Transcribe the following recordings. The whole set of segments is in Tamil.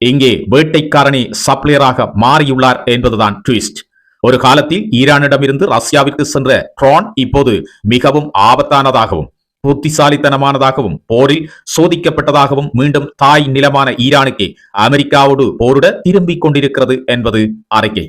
இங்கே வேட்டைக்காரனே சப்ளையராக மாறியுள்ளார் என்பதுதான் ட்விஸ்ட். ஒரு காலத்தில் ஈரானிடமிருந்து ரஷ்யாவிற்கு சென்ற ட்ரோன் இப்போது மிகவும் ஆபத்தானதாகவும் புத்திசாலித்தனமானதாகவும் போரில் சோதிக்கப்பட்டதாகவும் மீண்டும் தாய் நிலமான ஈரானுக்கே அமெரிக்காவோடு போரிட திரும்பிக் கொண்டிருக்கிறது என்பது அறிக்கை.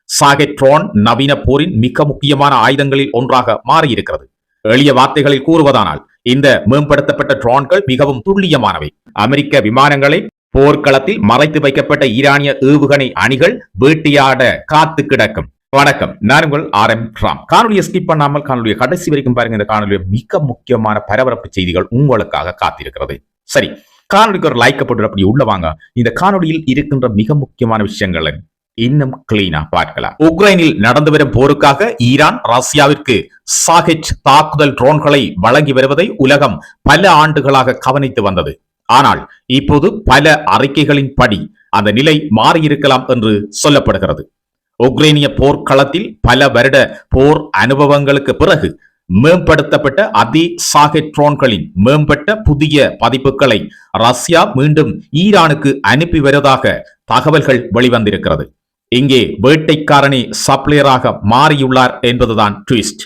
சாகெட் ட்ரோன் நவீன போரின் மிக முக்கியமான ஆயுதங்களில் ஒன்றாக மாறியிருக்கிறது. எளிய வார்த்தைகளில் கூறுவதானால் இந்த மேம்படுத்தப்பட்ட ட்ரோன்கள் மிகவும் துல்லியமானவை. அமெரிக்க விமானங்களை போர்க்களத்தில் மறைத்து வைக்கப்பட்ட ஈரானிய ஏவுகணை அணிகள் வேட்டையாட காத்து கிடக்கும். வணக்கம், நான் உங்கள் RM ராம். காணொலியை ஸ்கிப் பண்ணாமல் காணொலியை கடைசி வரைக்கும் பாருங்க. இந்த காணொலியை மிக முக்கியமான பரபரப்பு செய்திகள் உங்களுக்காக காத்திருக்கிறது. சரி, காணொலிக்கு ஒரு லைக் போட்டு அப்படி உள்ள வாங்க. இந்த காணொலியில் இருக்கின்ற மிக முக்கியமான விஷயங்களை இன்னும் கிளீனா பார்க்கலாம். உக்ரைனில் நடந்து வரும் போருக்காக ஈரான் ரஷ்யாவிற்கு சாகெட் தாக்குதல் ட்ரோன்களை வழங்கி வருவதை உலகம் பல ஆண்டுகளாக கவனித்து வந்தது. ஆனால் இப்போது பல அறிக்கைகளின் படி அந்த நிலை மாறியிருக்கலாம் என்று சொல்லப்படுகிறது. உக்ரைனிய போர்க்களத்தில் பல வருட போர் அனுபவங்களுக்கு பிறகு மேம்படுத்தப்பட்ட அதே சாகெட் ட்ரோன்களின் மேம்பட்ட புதிய பதிப்புகளை ரஷ்யா மீண்டும் ஈரானுக்கு அனுப்பி வருவதாக தகவல்கள் வெளிவந்திருக்கிறது. இங்கே வேட்டைக்காரனே சப்ளையராக மாறியுள்ளார் என்பதுதான் ட்விஸ்ட்.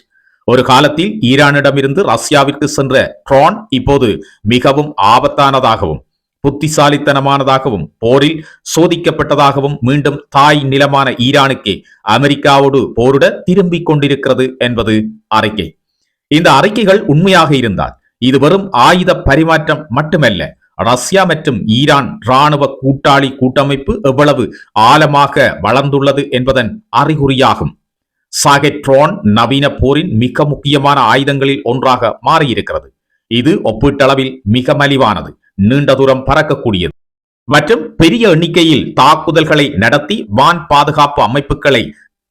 ஒரு காலத்தில் ஈரானிடமிருந்து ரஷ்யாவிற்கு சென்ற ட்ரோன் இப்போது மிகவும் ஆபத்தானதாகவும் புத்திசாலித்தனமானதாகவும் போரில் சோதிக்கப்பட்டதாகவும் மீண்டும் தாய் நிலமான ஈரானுக்கே அமெரிக்காவோடு போரிட திரும்பிக் கொண்டிருக்கிறது என்பது அறிக்கை. இந்த அறிக்கைகள் உண்மையாக இருந்தால் இது வெறும் ஆயுத பரிமாற்றம் மட்டுமல்ல, ரஷ்யா மற்றும் ஈரான் இராணுவ கூட்டாளி கூட்டமைப்பு எவ்வளவு ஆழமாக வளர்ந்துள்ளது என்பதன் அறிகுறியாகும். சாகெட் ட்ரோன் நவீன போரின் மிக முக்கியமான ஆயுதங்களில் ஒன்றாக மாறியிருக்கிறது. இது ஒப்பீட்டளவில் மிக மலிவானது, நீண்ட தூரம் பறக்கக்கூடியது மற்றும் பெரிய எண்ணிக்கையில் தாக்குதல்களை நடத்தி வான் பாதுகாப்பு அமைப்புகளை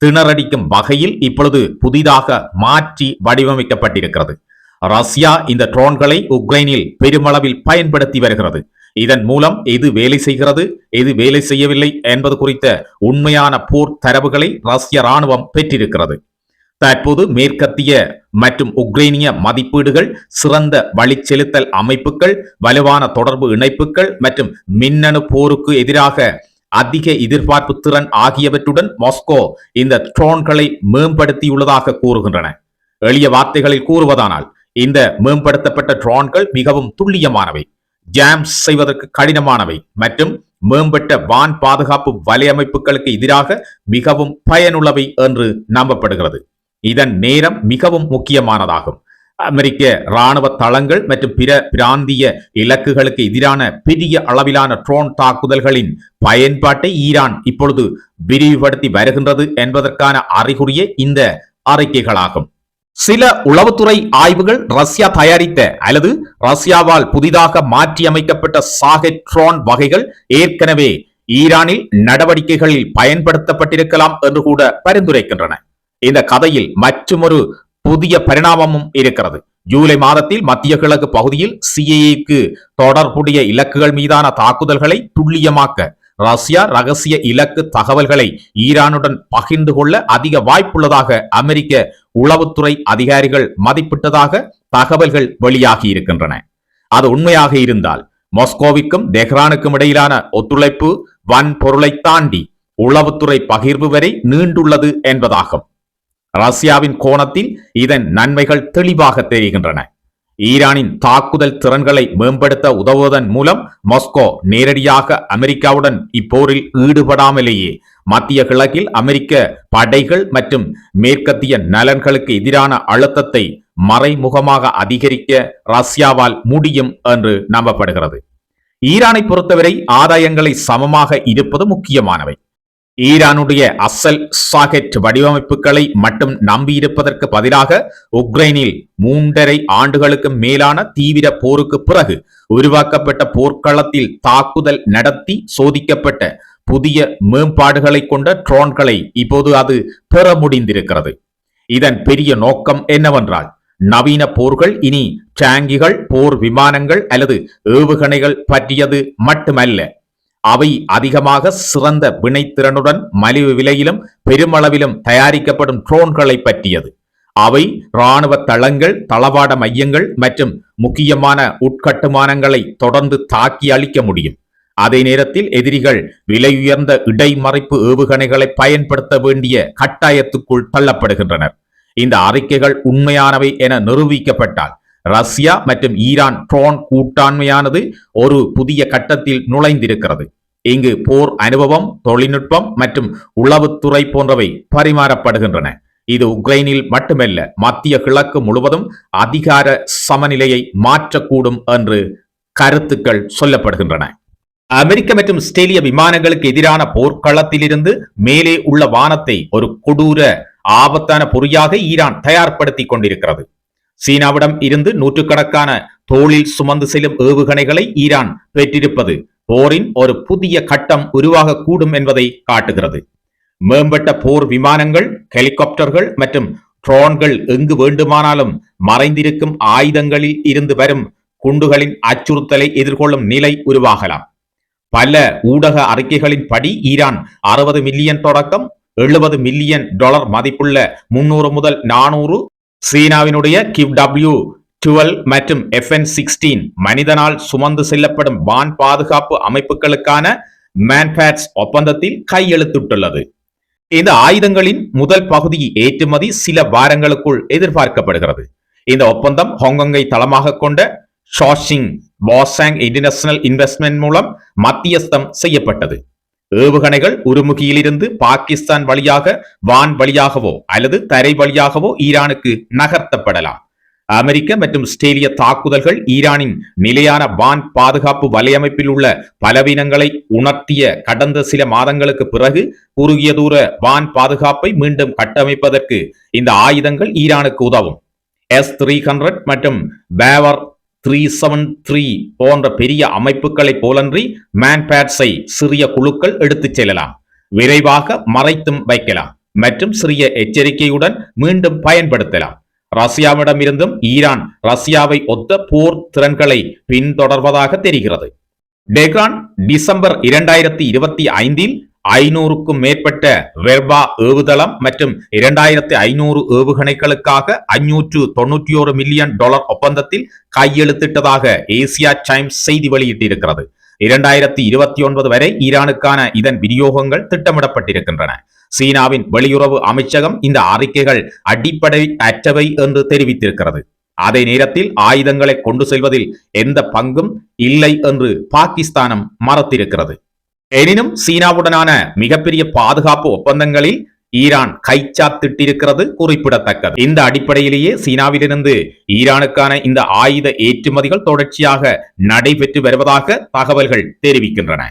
திணறடிக்கும் வகையில் இப்பொழுது புதிதாக மாற்றி வடிவமைக்கப்பட்டிருக்கிறது. ரஷ்யா இந்த ட்ரோன்களை உக்ரைனில் பெருமளவில் பயன்படுத்தி வருகிறது. இதன் மூலம் எது வேலை செய்கிறது, எது வேலை செய்யவில்லை என்பது குறித்த உண்மையான போர் தரவுகளை ரஷ்ய ராணுவம் பெற்றிருக்கிறது. தற்போது மேற்கத்திய மற்றும் உக்ரைனிய மதிப்பீடுகள் சிறந்த வழிச்செலுத்தல் அமைப்புகள், வலுவான தொடர்பு இணைப்புகள் மற்றும் மின்னணு போருக்கு எதிராக அதிக எதிர்பார்ப்பு திறன் ஆகியவற்றுடன் மாஸ்கோ இந்த ட்ரோன்களை மேம்படுத்தியுள்ளதாக கூறுகின்றன. எளிய வார்த்தைகளில் கூறுவதானால் இந்த மேம்படுத்தப்பட்ட ட்ரோன்கள் மிகவும் துல்லியமானவை, ஜாம் செய்வதற்கு கடினமானவை மற்றும் மேம்பட்ட வான் பாதுகாப்பு வலையமைப்புகளுக்கு எதிராக மிகவும் பயனுள்ளவை என்று நம்பப்படுகிறது. இதன் நேரம் மிகவும் முக்கியமானதாகும். அமெரிக்க இராணுவ தளங்கள் மற்றும் பிற பிராந்திய இலக்குகளுக்கு எதிரான பெரிய அளவிலான ட்ரோன் தாக்குதல்களின் பயன்பாட்டை ஈரான் இப்பொழுது விரிவுபடுத்தி வருகின்றது என்பதற்கான அறிகுறியே இந்த அறிக்கைகளாகும். சில உளவுத்துறை ஆய்வுகள் ரஷ்யா தயாரித்த அல்லது ரஷ்யாவால் புதிதாக மாற்றியமைக்கப்பட்ட சாகெட் ட்ரோன் வகைகள் ஏற்கனவே ஈரானில் நடவடிக்கைகளில் பயன்படுத்தப்பட்டிருக்கலாம் என்று கூட பரிந்துரைக்கின்றன. இந்த கதையில் மற்றொரு புதிய பரிணாமமும் இருக்கிறது. ஜூலை மாதத்தில் மத்திய கிழக்கு பகுதியில் சிஏஏக்கு தொடர்புடைய இலக்குகள் மீதான தாக்குதல்களை துல்லியமாக்க ரஷ்யா ரகசிய இலக்கு தகவல்களை ஈரானுடன் பகிர்ந்து கொள்ள அதிக வாய்ப்புள்ளதாக அமெரிக்க உளவுத்துறை அதிகாரிகள் மதிப்பிட்டதாக தகவல்கள் வெளியாகி இருக்கின்றன. அது உண்மையாக இருந்தால் மாஸ்கோவிற்கும் தெஹ்ரானுக்கும் இடையிலான ஒத்துழைப்பு வன்பொருளை தாண்டி உளவுத்துறை பகிர்வு வரை நீண்டுள்ளது என்பதாகும். ரஷ்யாவின் கோணத்தில் இதன் நன்மைகள் தெளிவாக தெரிகின்றன. ஈரானின் தாக்குதல் திறன்களை மேம்படுத்த உதவுவதன் மூலம் மாஸ்கோ நேரடியாக அமெரிக்காவுடன் இப்போரில் ஈடுபடாமலேயே மத்திய கிழக்கில் அமெரிக்க படைகள் மற்றும் மேற்கத்திய நலன்களுக்கு எதிரான அழுத்தத்தை மறைமுகமாக அதிகரிக்க ரஷ்யாவால் முடியும் என்று நம்பப்படுகிறது. ஈரானை பொறுத்தவரை ஆதாயங்களை சமமாக இருப்பது முக்கியமானவை. ஈரானுடைய அசல் சாகெட் வடிவமைப்புகளை மட்டும் நம்பியிருப்பதற்கு பதிலாக உக்ரைனில் 3.5 ஆண்டுகளுக்கு மேலான தீவிர போருக்கு பிறகு உருவாக்கப்பட்ட போர்க்களத்தில் தாக்குதல் நடத்தி சோதிக்கப்பட்ட புதிய மேம்பாடுகளை கொண்ட ட்ரோன்களை இப்போது அது பெற முடிந்திருக்கிறது. இதன் பெரிய நோக்கம் என்னவென்றால், நவீன போர்கள் இனி டாங்கிகள், போர் விமானங்கள் அல்லது ஏவுகணைகள் பற்றியது மட்டுமல்ல, அவை அதிகமாக சிறந்த வினைத்திறனுடன் மலிவு விலையிலும் பெருமளவிலும் தயாரிக்கப்படும் ட்ரோன்களை பற்றியது. அவை இராணுவ தளங்கள், தளவாட மையங்கள் மற்றும் முக்கியமான உட்கட்டுமானங்களை தொடர்ந்து தாக்கி அளிக்க முடியும். அதே நேரத்தில் எதிரிகள் விலையுயர்ந்த இடைமறைப்பு ஏவுகணைகளை பயன்படுத்த வேண்டிய கட்டாயத்துக்குள் தள்ளப்படுகின்றனர். இந்த அறிக்கைகள் உண்மையானவை என நிரூபிக்கப்பட்டால் ரஷ்யா மற்றும் ஈரான் ட்ரோன் கூட்டாண்மையானது ஒரு புதிய கட்டத்தில் நுழைந்திருக்கிறது. இங்கு போர் அனுபவம், தொழில்நுட்பம் மற்றும் உளவுத்துறை போன்றவை பரிமாறப்படுகின்றன. இது உக்ரைனில் மட்டுமல்ல, மத்திய கிழக்கு முழுவதும் அதிகார சமநிலையை மாற்றக்கூடும் என்று கருத்துக்கள் சொல்லப்படுகின்றன. அமெரிக்க மற்றும் ஆஸ்திரேலிய விமானங்களுக்கு எதிரான போர்க்களத்திலிருந்து மேலே உள்ள வானத்தை ஒரு கொடூர ஆபத்தான பொறியாக ஈரான் தயார்படுத்திக் கொண்டிருக்கிறது. சீனாவிடம் இருந்து நூற்றுக்கணக்கான தோளில் சுமந்து செல்லும் ஏவுகணைகளை ஈரான் பெற்றிருப்பது போரின் ஒரு புதிய கட்டம் உருவாகக்கூடும் என்பதை காட்டுகிறது. மேம்பட்ட போர் விமானங்கள், ஹெலிகாப்டர்கள் மற்றும் ட்ரோன்கள் எங்கு வேண்டுமானாலும் மறைந்திருக்கும் ஆயுதங்களில் இருந்து வரும் குண்டுகளின் அச்சுறுத்தலை எதிர்கொள்ளும் நிலை உருவாகலாம். பல ஊடக அறிக்கைகளின் படி ஈரான் 60 மில்லியன் தொடக்கம் $70 மில்லியன் மதிப்புள்ள 300 முதல் 400 சீனாவினுடைய QW-12 மற்றும் FN-16 மனிதனால் சுமந்து செல்லப்படும் வான் பாதுகாப்பு அமைப்புகளுக்கான மேன்பேட்ஸ் ஒப்பந்தத்தில் கையெழுத்திட்டுள்ளது. இந்த ஆயுதங்களின் முதல் பகுதி ஏற்றுமதி சில வாரங்களுக்குள் எதிர்பார்க்கப்படுகிறது. இந்த ஒப்பந்தம் ஹாங்காங்கை தளமாக கொண்ட ஷாஷிங் பாசாங் இன்டர்நேஷனல் இன்வெஸ்ட்மெண்ட் மூலம் மத்தியஸ்தம் செய்யப்பட்டது. ஏவுகணைகள் உருமுகியிலிருந்து பாகிஸ்தான் வழியாக வான் வழியாகவோ அல்லது தரை வழியாகவோ ஈரானுக்கு நகர்த்தப்படலாம். அமெரிக்க மற்றும் ஆஸ்திரேலிய தாக்குதல்கள் ஈரானின் நிலையான வான் பாதுகாப்பு வலையமைப்பில் உள்ள பலவீனங்களை உணர்த்திய கடந்த சில மாதங்களுக்கு பிறகு குறுகிய தூர வான் பாதுகாப்பை மீண்டும் கட்டமைப்பதற்கு இந்த ஆயுதங்கள் ஈரானுக்கு உதவும். S-300 மற்றும் பேவர் 373 போன்ற பெரிய அமைப்புகளை போலன்றி மேன்பேட்ஸை சிறிய குழுக்கள் எடுத்துச் செல்லலாம், விரைவாக மறைத்தும் வைக்கலாம் மற்றும் சிறிய எச்சரிக்கையுடன் மீண்டும் பயன்படுத்தலாம். ரஷ்யாவிடமிருந்தும் ஈரான் ரஷ்யாவை ஒத்த போர் திறன்களை பின்தொடர்வதாக தெரிகிறது. டெஹ்ரான் டிசம்பர் 2025 500க்கும் மேற்பட்ட வெர்பா ஏவுதளம் மற்றும் 2500 ஏவுகணைகளுக்காக $591 மில்லியன் ஒப்பந்தத்தில் கையெழுத்திட்டதாக ஏசியா டைம்ஸ் செய்தி வெளியிட்டிருக்கிறது. 2029 வரை ஈரானுக்கான இதன் விநியோகங்கள் திட்டமிடப்பட்டிருக்கின்றன. சீனாவின் வெளியுறவு அமைச்சகம் இந்த அறிக்கைகள் அடிப்படை அற்றவை என்று தெரிவித்திருக்கிறது. அதே நேரத்தில் ஆயுதங்களை கொண்டு செல்வதில் எந்த பங்கும் இல்லை என்று பாகிஸ்தானும் மறுத்திருக்கிறது. எனினும் சீனாவுடனான மிகப்பெரிய பாதுகாப்பு ஒப்பந்தங்களில் ஈரான் கைச்சாத்திட்டிருக்கிறது குறிப்பிடத்தக்கது. இந்த அடிப்படையிலேயே சீனாவிலிருந்து ஈரானுக்கான இந்த ஆயுத ஏற்றுமதிகள் தொடர்ச்சியாக நடைபெற்று வருவதாக தகவல்கள் தெரிவிக்கின்றன.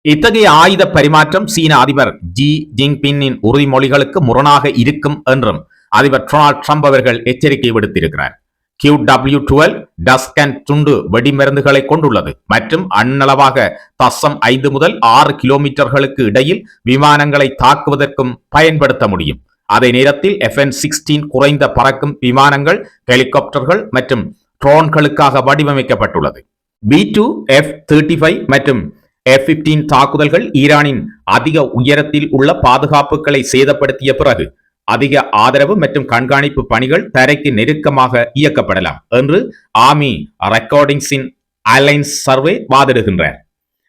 இத்தகைய ஆயுத பரிமாற்றம் சீன அதிபர் ஜி ஜின்பிங்கின் உறுதிமொழிகளுக்கு முரணாக இருக்கும் என்றும் அதிபர் டொனால்ட் ட்ரம்ப் அவர்கள் எச்சரிக்கை விடுத்திருக்கிறார். QW-12 டஸ்கன் துண்டு வெடிமருந்துகளை கொண்டுள்ளது மற்றும் அண்ணளவாக 0.5 முதல் 6 கிலோமீட்டர்களுக்கு இடையில் விமானங்களை தாக்குவதற்கும் பயன்படுத்த முடியும். அதே நேரத்தில் FN-16 குறைந்த பறக்கும் விமானங்கள், ஹெலிகாப்டர்கள் மற்றும் ட்ரோன்களுக்காக வடிவமைக்கப்பட்டுள்ளது. B-2, F-35 மற்றும் F-15 தாக்குதல்கள் ஈரானின் அதிக உயரத்தில் உள்ள பாதுகாப்புகளை சேதப்படுத்திய பிறகு அதிக ஆதரவு மற்றும் கண்காணிப்பு பணிகள் தரைக்கு நெருக்கமாக இயக்கப்படலாம் என்று ஆர்மி ரெக்கார்டிங்ஸின் அலைன்ஸ் சர்வே வாதிடுகின்றனர்.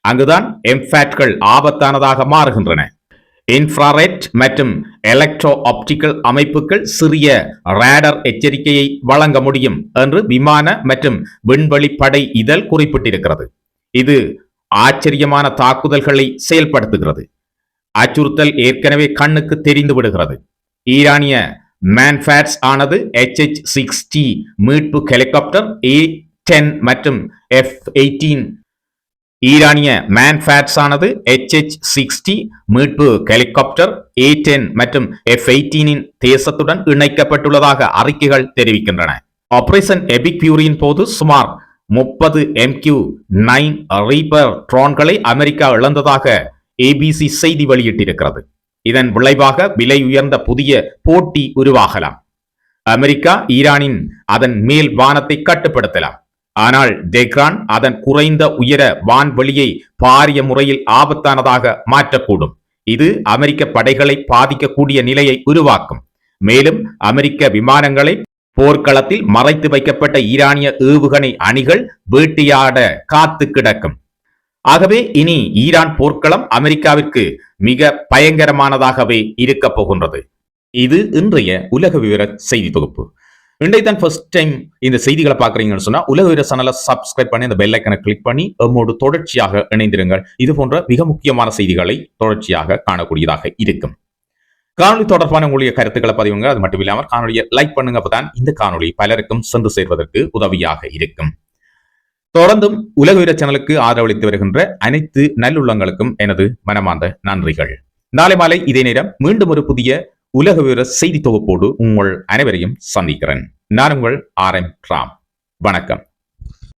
அங்குதான் எம்ஃபேட்கள் ஆபத்தானதாக மாறுகின்றன. இன்ஃப்ராரெட் மற்றும் எலக்ட்ரோ ஆப்டிக்கல் அமைப்புகள் சிறிய ரேடர் எச்சரிக்கையை வழங்க முடியும் என்று விமான மற்றும் விண்வெளி படை இதழ் குறிப்பிட்டிருக்கிறது. இது ஆச்சரியமான தாக்குதல்களை செயல்படுத்துகிறது. அச்சுறுத்தல் ஏற்கனவே கண்ணுக்கு தெரிந்து விடுகிறது. ஈரானிய மேன்பேட்ஸ் ஆனது HH-60 மீட்பு ஹெலிகாப்டர், A-10 மற்றும் F-18 ஈரானிய மேன்பேட்ஸ் ஆனது HH-60 மீட்பு ஹெலிகாப்டர், A-10 மற்றும் F-18 தேசத்துடன் இணைக்கப்பட்டுள்ளதாக அறிக்கைகள் தெரிவிக்கின்றன. ஆபரேஷன் எபிக் ஃபியூரியின் போது சுமார் 30 MQ-9 ரீப்பர் ட்ரோன்களை அமெரிக்கா இழந்ததாக ABC செய்தி வெளியிட்டிருக்கிறது. இதன் விளைவாக விலை உயர்ந்த புதிய போட்டி உருவாகலாம். அமெரிக்கா ஈரானின் அதன் மேல் வானத்தை கட்டுப்படுத்தலாம். ஆனால் டெஹ்ரான் அதன் குறைந்த உயர வான்வெளியை பாரிய முறையில் ஆபத்தானதாக மாற்றக்கூடும். இது அமெரிக்க படைகளை பாதிக்கக்கூடிய நிலையை உருவாக்கும். மேலும் அமெரிக்க விமானங்களை போர்க்களத்தில் மறைத்து வைக்கப்பட்ட ஈரானிய ஏவுகணை அணிகள் வேட்டையாட காத்து கிடக்கும். ஆகவே இனி ஈரான் போர்க்களம் அமெரிக்காவிற்கு மிக பயங்கரமானதாகவே இருக்க போகின்றது. இது இன்றைய உலக விவர செய்தி தொகுப்பு. இன்றைய தான் ஃபர்ஸ்ட் டைம் இந்த செய்திகளை பார்க்குறீங்கன்னு சொன்னா உலக விவர சேனலை சப்ஸ்கிரைப் பண்ணி அந்த பெல் ஐக்கனை கிளிக் பண்ணி நம்மோடு தொடர்ச்சியாக இணைந்திருங்கள். இது போன்ற மிக முக்கியமான செய்திகளை தொடர்ச்சியாக காணக்கூடியதாக இருக்கும். காணொலி தொடர்பான உங்களுடைய கருத்துக்களை பதிவுங்க. அது மட்டும் இல்லாமல் காணொலியை லைக் பண்ணுங்க. அப்பதான் இந்த காணொலி பலருக்கும் சென்று சேர்வதற்கு உதவியாக இருக்கும். தொடர்ந்தும் உலக விவர சேனலுக்கு ஆதரவளித்து வருகின்ற அனைத்து நல்லுள்ளங்களுக்கும் எனது மனமார்ந்த நன்றிகள். நாளை மாலை இதே நேரம் மீண்டும் ஒரு புதிய உலக விவர செய்தி தொகுப்போடு உங்கள் அனைவரையும் சந்திக்கிறேன். நான் உங்கள் RM ராம். வணக்கம்.